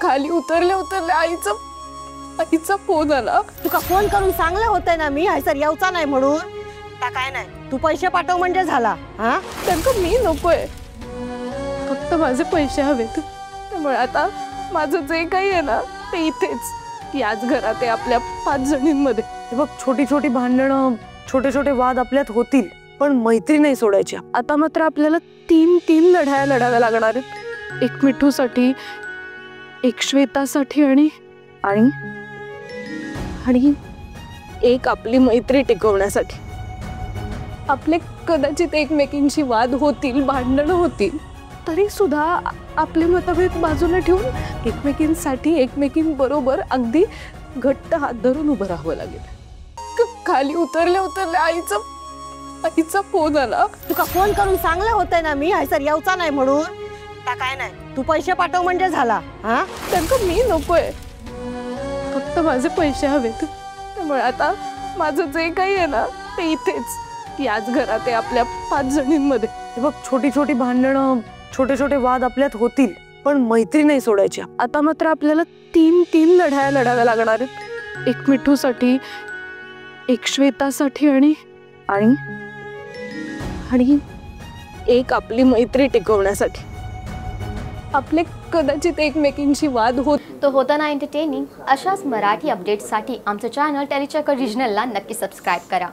खाली उतरले आईचा फोन आला। तुका फोन करून सांगले होते ना मी हैसर येऊचा नाही म्हणून। त्या काय नाही तू पैसे पाठव म्हणजे झाला। हा त्यांना मी नकोय, फक्त माझे पैसे हवेत। त्यामुळे आता माझं जे काही आहे ना ते इथेच याच घरात आहे, आपल्या 5 जणींमध्ये। बघ छोटी छोटी भांडणं, छोटे छोटे वाद आपल्यात होतील, पण मैत्री नाही सोडायची। आता मात्र आपल्याला 3 लढाया लढाव्या लागणार आहेत। एक मिठूसाठी, एक श्वेतासाठी आणि एक आपली मैत्री टिकवण्यासाठी। आपले कदाचित एकमेकींशी वाद होतील, भांडणं होतील, तरी सुद्धा आपले मतभेद बाजूला ठेवून एकमेकींसाठी, एकमेकींबरोबर अगदी घट्ट हात धरून उभं राहावं लागेल। खाली उतरले आईचा फोन आला। तुका फोन करून सांगले होते ना मी हैसर येऊचा नाही म्हणून। त्या काय नाही तू पैसे पाठव म्हणजे झाला। हा त्यांना मी नकोय, फक्त माझे पैसे हवेत। त्यामुळे आता माझं जे काही आहे ना ते इथेच याच घरात आहे, आपल्या 5 जणींमध्ये। बघ छोटी छोटी भांडणं, छोटे छोटे वाद आपल्यात होतील, पण मैत्री नाही सोडायची। आता मात्र आपल्याला 3 लढाया लढाव्या लागणार आहेत। एक मिठूसाठी, एक श्वेतासाठी आणि एक आपली मैत्री टिकवण्यासाठी। आपले कदाचित एकमेकींशी वाद होता ना एंटरटेनिंग। अशाच मराठी अपडेट्ससाठी आमचं चॅनल टेलीचक्कर रिजनलला नक्की सबस्क्राईब करा।